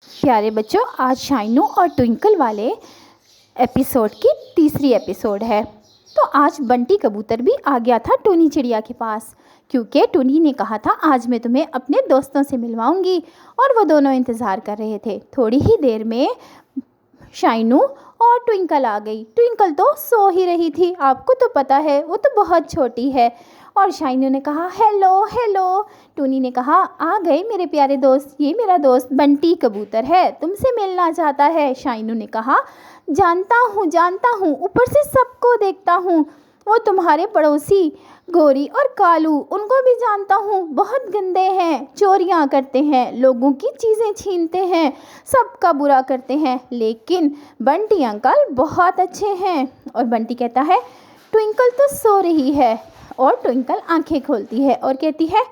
پیارے بچوں، آج شائنو اور ٹوئنکل والے ایپیسوڈ کی تیسری ایپیسوڈ ہے۔ تو آج بنٹی کبوتر بھی آ گیا تھا ٹونی چڑیا کے پاس، کیونکہ ٹونی نے کہا تھا آج میں تمہیں اپنے دوستوں سے ملواؤں گی، اور وہ دونوں انتظار کر رہے تھے۔ تھوڑی ہی دیر میں شائنو اور ٹوئنکل آ گئی۔ ٹوئنکل تو سو ہی رہی تھی، آپ کو تو پتہ ہے وہ تو بہت چھوٹی ہے۔ اور شائنو نے کہا ہیلو ہیلو۔ ٹونی نے کہا آ گئے میرے پیارے دوست، یہ میرا دوست بنٹی کبوتر ہے، تم سے ملنا چاہتا ہے۔ شائنو نے کہا جانتا ہوں، اوپر سے سب کو دیکھتا ہوں، وہ تمہارے پڑوسی گوری اور کالو، ان کو بھی جانتا ہوں، بہت گندے ہیں، چوریاں کرتے ہیں، لوگوں کی چیزیں چھینتے ہیں، سب کا برا کرتے ہیں، لیکن بنٹی انکل بہت اچھے ہیں۔ اور بنٹی کہتا ہے ٹوئنکل تو سو رہی ہے، اور ٹوئنکل آنکھیں کھولتی ہے اور کہتی ہے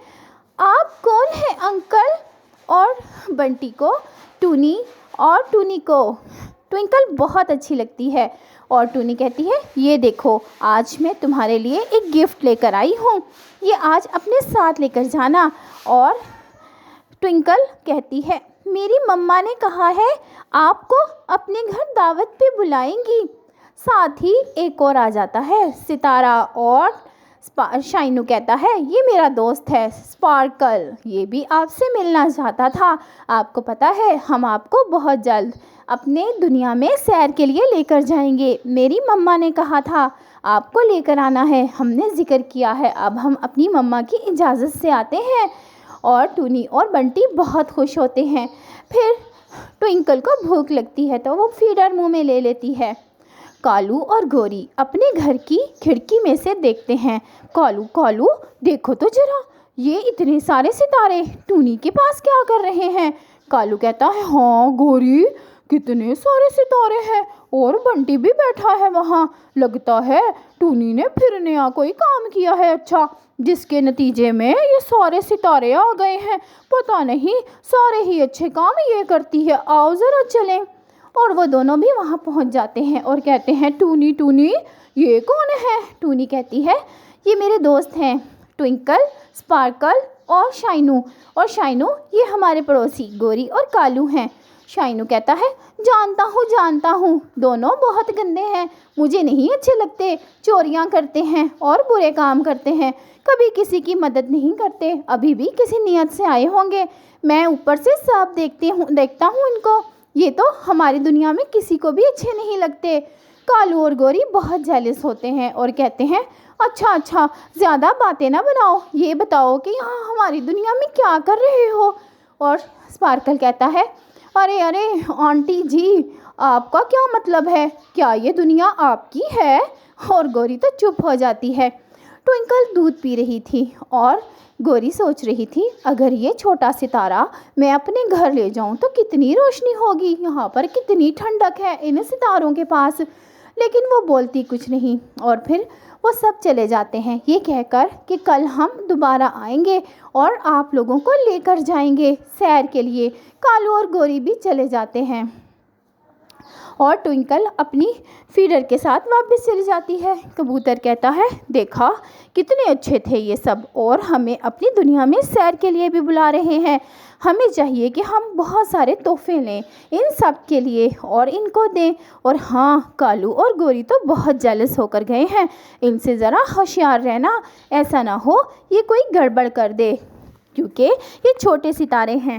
آپ کون ہیں انکل؟ اور بنٹی کو ٹونی اور ٹونی کو ٹوئنکل بہت اچھی لگتی ہے، اور ٹونی کہتی ہے یہ دیکھو آج میں تمہارے لیے ایک گفٹ لے کر آئی ہوں، یہ آج اپنے ساتھ لے کر جانا۔ اور ٹوئنکل کہتی ہے میری مما نے کہا ہے آپ کو اپنے گھر دعوت پہ بلائیں گی۔ ساتھ ہی ایک اور آ جاتا ہے ستارہ، اور شائنو کہتا ہے یہ میرا دوست ہے اسپارکل، یہ بھی آپ سے ملنا چاہتا تھا، آپ کو پتہ ہے ہم آپ کو بہت جلد اپنے دنیا میں سیر کے لیے لے کر جائیں گے، میری مما نے کہا تھا آپ کو لے کر آنا ہے، ہم نے ذکر کیا ہے، اب ہم اپنی مما کی اجازت سے آتے ہیں۔ اور ٹونی اور بنٹی بہت خوش ہوتے ہیں۔ پھر ٹوئنکل کو بھوک لگتی ہے تو وہ فیڈر منہ میں لے لیتی ہے۔ کالو اور گوری اپنے گھر کی کھڑکی میں سے دیکھتے ہیں۔ کالو دیکھو تو ذرا، یہ اتنے سارے ستارے ٹونی کے پاس کیا کر رہے ہیں؟ کالو کہتا ہے ہاں گوری، کتنے سارے ستارے ہیں، اور بنٹی بھی بیٹھا ہے وہاں، لگتا ہے ٹونی نے پھر نیا کوئی کام کیا ہے اچھا، جس کے نتیجے میں یہ سارے ستارے آ گئے ہیں، پتہ نہیں سارے ہی اچھے کام یہ کرتی ہے، آؤ ذرا چلیں۔ اور وہ دونوں بھی وہاں پہنچ جاتے ہیں اور کہتے ہیں ٹونی یہ کون ہے؟ ٹونی کہتی ہے یہ میرے دوست ہیں ٹوئنکل، اسپارکل اور شائنو یہ ہمارے پڑوسی گوری اور کالو ہیں۔ شائنو کہتا ہے جانتا ہوں، دونوں بہت گندے ہیں، مجھے نہیں اچھے لگتے، چوریاں کرتے ہیں اور برے کام کرتے ہیں، کبھی کسی کی مدد نہیں کرتے، ابھی بھی کسی نیت سے آئے ہوں گے، میں اوپر سے صاف دیکھتا ہوں ان کو، یہ تو ہماری دنیا میں کسی کو بھی اچھے نہیں لگتے۔ کالو اور گوری بہت جیلس ہوتے ہیں اور کہتے ہیں اچھا زیادہ باتیں نہ بناؤ، یہ بتاؤ کہ یہاں ہماری دنیا میں کیا کر رہے ہو؟ اور اسپارکل کہتا ہے ارے آنٹی جی، آپ کا کیا مطلب ہے؟ کیا یہ دنیا آپ کی ہے؟ اور گوری تو چپ ہو جاتی ہے۔ ٹوئنکل دودھ پی رہی تھی اور گوری سوچ رہی تھی اگر یہ چھوٹا ستارہ میں اپنے گھر لے جاؤں تو کتنی روشنی ہوگی، یہاں پر کتنی ٹھنڈک ہے ان ستاروں کے پاس، لیکن وہ بولتی کچھ نہیں۔ اور پھر وہ سب چلے جاتے ہیں یہ کہہ کر کہ کل ہم دوبارہ آئیں گے اور آپ لوگوں کو لے کر جائیں گے سیر کے لیے۔ کالو اور گوری بھی چلے جاتے ہیں اور ٹوئنکل اپنی فیڈر کے ساتھ واپس چلی جاتی ہے۔ کبوتر کہتا ہے دیکھا کتنے اچھے تھے یہ سب، اور ہمیں اپنی دنیا میں سیر کے لیے بھی بلا رہے ہیں، ہمیں چاہیے کہ ہم بہت سارے تحفے لیں ان سب کے لیے اور ان کو دیں۔ اور ہاں کالو اور گوری تو بہت جیلس ہو کر گئے ہیں، ان سے ذرا ہوشیار رہنا، ایسا نہ ہو یہ کوئی گڑبڑ کر دے، کیونکہ یہ چھوٹے ستارے ہیں،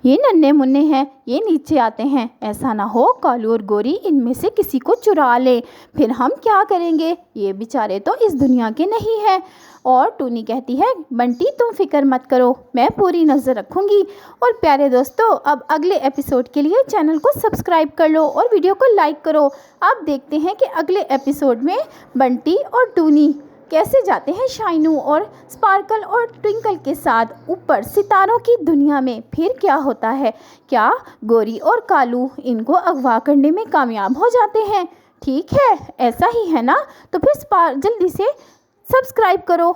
یہ ننھے منھے ہیں، یہ نیچے آتے ہیں، ایسا نہ ہو کالو اور گوری ان میں سے کسی کو چرا لیں، پھر ہم کیا کریں گے، یہ بیچارے تو اس دنیا کے نہیں ہیں۔ اور ٹونی کہتی ہے بنٹی تم فکر مت کرو، میں پوری نظر رکھوں گی۔ اور پیارے دوستو، اب اگلے ایپیسوڈ کے لیے چینل کو سبسکرائب کر لو اور ویڈیو کو لائک کرو۔ آپ دیکھتے ہیں کہ اگلے ایپیسوڈ میں بنٹی اور ٹونی کیسے جاتے ہیں شائنو اور اسپارکل اور ٹوئنکل کے ساتھ اوپر ستاروں کی دنیا میں، پھر کیا ہوتا ہے، کیا گوری اور کالو ان کو اغوا کرنے میں کامیاب ہو جاتے ہیں؟ ٹھیک ہے ایسا ہی ہے نا، تو پھر جلدی سے سبسکرائب کرو۔